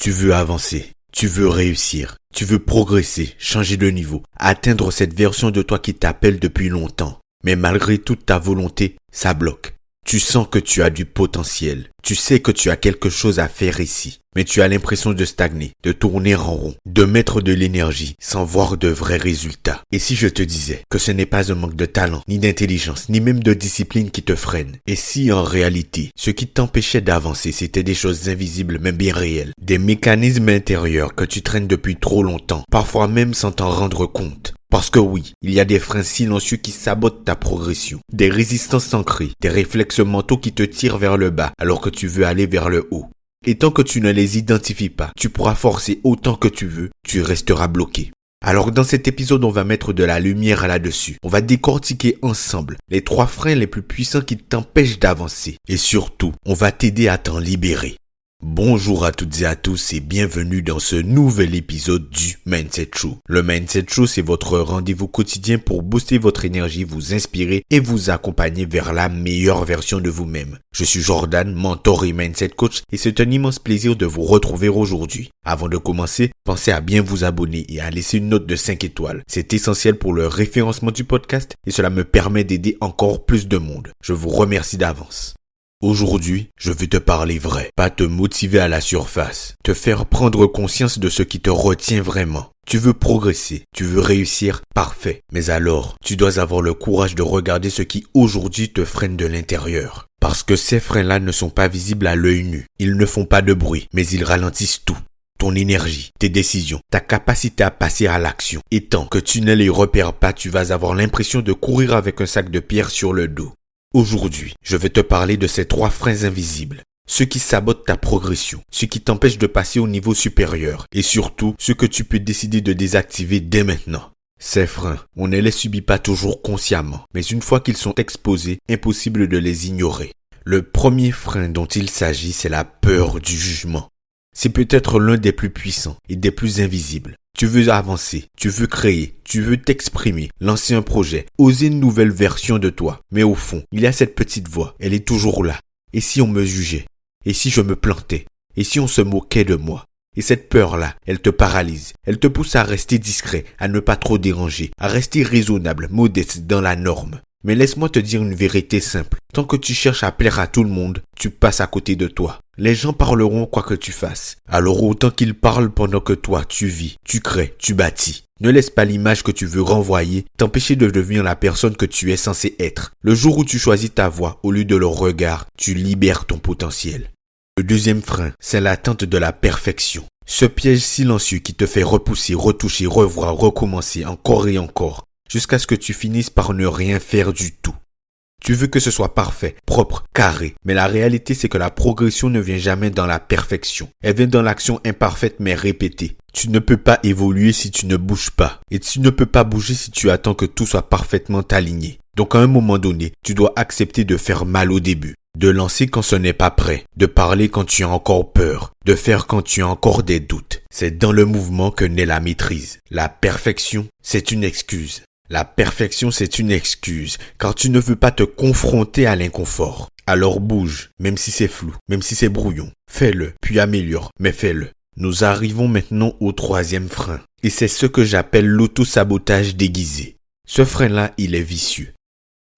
Tu veux avancer, tu veux réussir, tu veux progresser, changer de niveau, atteindre cette version de toi qui t'appelle depuis longtemps. Mais malgré toute ta volonté, ça bloque. Tu sens que tu as du potentiel. Tu sais que tu as quelque chose à faire ici. Mais tu as l'impression de stagner, de tourner en rond, de mettre de l'énergie sans voir de vrais résultats. Et si je te disais que ce n'est pas un manque de talent, ni d'intelligence, ni même de discipline qui te freine? Et si en réalité, ce qui t'empêchait d'avancer, c'était des choses invisibles mais bien réelles? Des mécanismes intérieurs que tu traînes depuis trop longtemps, parfois même sans t'en rendre compte. Parce que oui, il y a des freins silencieux qui sabotent ta progression, des résistances ancrées, des réflexes mentaux qui te tirent vers le bas alors que tu veux aller vers le haut. Et tant que tu ne les identifies pas, tu pourras forcer autant que tu veux, tu resteras bloqué. Alors dans cet épisode, on va mettre de la lumière là-dessus. On va décortiquer ensemble les 3 freins les plus puissants qui t'empêchent d'avancer. Et surtout, on va t'aider à t'en libérer. Bonjour à toutes et à tous et bienvenue dans ce nouvel épisode du Mindset Show. Le Mindset Show, c'est votre rendez-vous quotidien pour booster votre énergie, vous inspirer et vous accompagner vers la meilleure version de vous-même. Je suis Jordan, mentor et Mindset Coach et c'est un immense plaisir de vous retrouver aujourd'hui. Avant de commencer, pensez à bien vous abonner et à laisser une note de 5 étoiles. C'est essentiel pour le référencement du podcast et cela me permet d'aider encore plus de monde. Je vous remercie d'avance. Aujourd'hui, je vais te parler vrai, pas te motiver à la surface, te faire prendre conscience de ce qui te retient vraiment. Tu veux progresser, tu veux réussir, parfait. Mais alors, tu dois avoir le courage de regarder ce qui aujourd'hui te freine de l'intérieur. Parce que ces freins-là ne sont pas visibles à l'œil nu. Ils ne font pas de bruit, mais ils ralentissent tout. Ton énergie, tes décisions, ta capacité à passer à l'action. Et tant que tu ne les repères pas, tu vas avoir l'impression de courir avec un sac de pierre sur le dos. Aujourd'hui, je vais te parler de ces 3 freins invisibles. Ceux qui sabotent ta progression, ceux qui t'empêchent de passer au niveau supérieur et surtout ceux que tu peux décider de désactiver dès maintenant. Ces freins, on ne les subit pas toujours consciemment, mais une fois qu'ils sont exposés, impossible de les ignorer. Le premier frein dont il s'agit, c'est la peur du jugement. C'est peut-être l'un des plus puissants et des plus invisibles. Tu veux avancer, tu veux créer, tu veux t'exprimer, lancer un projet, oser une nouvelle version de toi. Mais au fond, il y a cette petite voix, elle est toujours là. Et si on me jugeait? Et si je me plantais? Et si on se moquait de moi? Et cette peur-là, elle te paralyse. Elle te pousse à rester discret, à ne pas trop déranger, à rester raisonnable, modeste dans la norme. Mais laisse-moi te dire une vérité simple. Tant que tu cherches à plaire à tout le monde, tu passes à côté de toi. Les gens parleront quoi que tu fasses. Alors autant qu'ils parlent pendant que toi, tu vis, tu crées, tu bâtis. Ne laisse pas l'image que tu veux renvoyer t'empêcher de devenir la personne que tu es censé être. Le jour où tu choisis ta voie au lieu de leur regard, tu libères ton potentiel. Le deuxième frein, c'est l'attente de la perfection. Ce piège silencieux qui te fait repousser, retoucher, revoir, recommencer encore et encore. Jusqu'à ce que tu finisses par ne rien faire du tout. Tu veux que ce soit parfait, propre, carré, mais la réalité c'est que la progression ne vient jamais dans la perfection. Elle vient dans l'action imparfaite mais répétée. Tu ne peux pas évoluer si tu ne bouges pas. Et tu ne peux pas bouger si tu attends que tout soit parfaitement aligné. Donc à un moment donné, tu dois accepter de faire mal au début. De lancer quand ce n'est pas prêt, de parler quand tu as encore peur, de faire quand tu as encore des doutes. C'est dans le mouvement que naît la maîtrise. La perfection, c'est une excuse. La perfection, c'est une excuse, car tu ne veux pas te confronter à l'inconfort. Alors bouge, même si c'est flou, même si c'est brouillon. Fais-le, puis améliore, mais fais-le. Nous arrivons maintenant au 3e frein. Et c'est ce que j'appelle l'auto-sabotage déguisé. Ce frein-là, il est vicieux.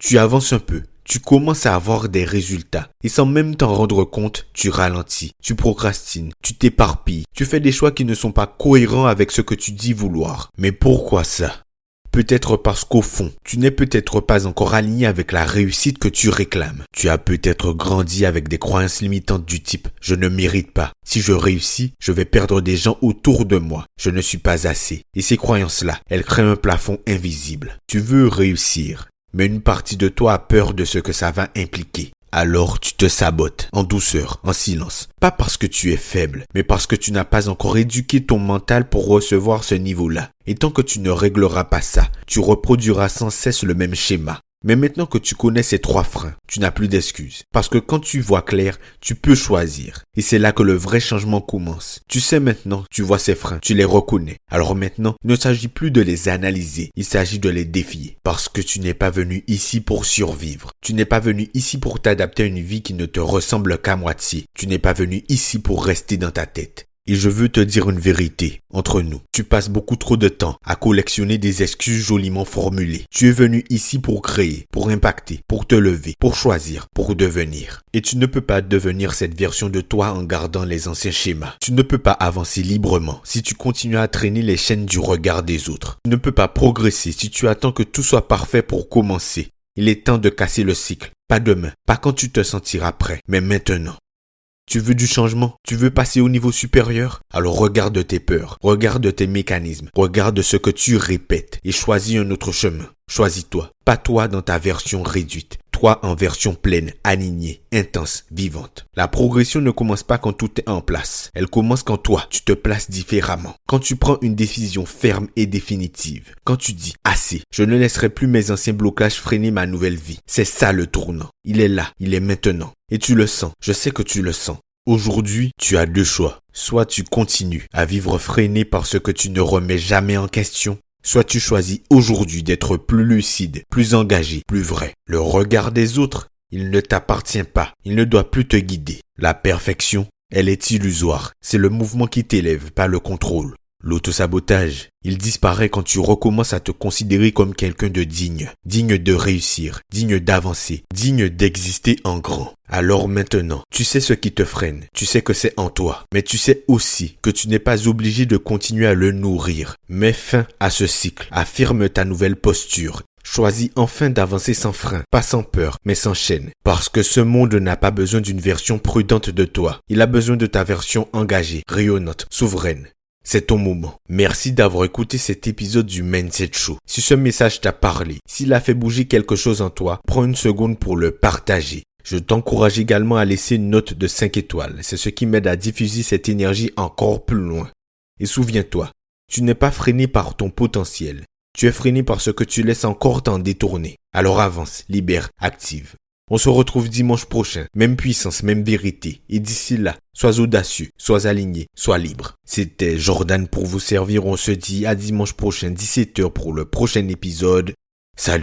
Tu avances un peu, tu commences à avoir des résultats. Et sans même t'en rendre compte, tu ralentis, tu procrastines, tu t'éparpilles. Tu fais des choix qui ne sont pas cohérents avec ce que tu dis vouloir. Mais pourquoi ça ? Peut-être parce qu'au fond, tu n'es peut-être pas encore aligné avec la réussite que tu réclames. Tu as peut-être grandi avec des croyances limitantes du type « je ne mérite pas ». Si je réussis, je vais perdre des gens autour de moi. Je ne suis pas assez. Et ces croyances-là, elles créent un plafond invisible. Tu veux réussir, mais une partie de toi a peur de ce que ça va impliquer. Alors tu te sabotes, en douceur, en silence. Pas parce que tu es faible, mais parce que tu n'as pas encore éduqué ton mental pour recevoir ce niveau-là. Et tant que tu ne régleras pas ça, tu reproduiras sans cesse le même schéma. Mais maintenant que tu connais ces 3 freins, tu n'as plus d'excuses. Parce que quand tu vois clair, tu peux choisir. Et c'est là que le vrai changement commence. Tu sais maintenant, tu vois ces freins, tu les reconnais. Alors maintenant, il ne s'agit plus de les analyser, il s'agit de les défier. Parce que tu n'es pas venu ici pour survivre. Tu n'es pas venu ici pour t'adapter à une vie qui ne te ressemble qu'à moitié. Tu n'es pas venu ici pour rester dans ta tête. Et je veux te dire une vérité, entre nous. Tu passes beaucoup trop de temps à collectionner des excuses joliment formulées. Tu es venu ici pour créer, pour impacter, pour te lever, pour choisir, pour devenir. Et tu ne peux pas devenir cette version de toi en gardant les anciens schémas. Tu ne peux pas avancer librement si tu continues à traîner les chaînes du regard des autres. Tu ne peux pas progresser si tu attends que tout soit parfait pour commencer. Il est temps de casser le cycle. Pas demain, pas quand tu te sentiras prêt, mais maintenant. Tu veux du changement? Tu veux passer au niveau supérieur? Alors regarde tes peurs, regarde tes mécanismes, regarde ce que tu répètes et choisis un autre chemin. Choisis-toi, pas toi dans ta version réduite, toi en version pleine, alignée, intense, vivante. La progression ne commence pas quand tout est en place. Elle commence quand toi, tu te places différemment. Quand tu prends une décision ferme et définitive. Quand tu dis « Assez, je ne laisserai plus mes anciens blocages freiner ma nouvelle vie ». C'est ça le tournant. Il est là, il est maintenant. Et tu le sens, je sais que tu le sens. Aujourd'hui, tu as deux choix. Soit tu continues à vivre freiné par ce que tu ne remets jamais en question, soit tu choisis aujourd'hui d'être plus lucide, plus engagé, plus vrai. Le regard des autres, il ne t'appartient pas, il ne doit plus te guider. La perfection, elle est illusoire. C'est le mouvement qui t'élève, pas le contrôle. L'autosabotage, il disparaît quand tu recommences à te considérer comme quelqu'un de digne de réussir, digne d'avancer, digne d'exister en grand. Alors maintenant, tu sais ce qui te freine, tu sais que c'est en toi, mais tu sais aussi que tu n'es pas obligé de continuer à le nourrir. Mets fin à ce cycle, affirme ta nouvelle posture. Choisis enfin d'avancer sans frein, pas sans peur, mais sans chaîne. Parce que ce monde n'a pas besoin d'une version prudente de toi. Il a besoin de ta version engagée, rayonnante, souveraine. C'est ton moment. Merci d'avoir écouté cet épisode du Mindset Show. Si ce message t'a parlé, s'il a fait bouger quelque chose en toi, prends une seconde pour le partager. Je t'encourage également à laisser une note de 5 étoiles. C'est ce qui m'aide à diffuser cette énergie encore plus loin. Et souviens-toi, tu n'es pas freiné par ton potentiel. Tu es freiné par ce que tu laisses encore t'en détourner. Alors avance, libère, active. On se retrouve dimanche prochain, même puissance, même vérité. Et d'ici là, sois audacieux, sois aligné, sois libre. C'était Jordan pour vous servir. On se dit à dimanche prochain, 17h pour le prochain épisode. Salut!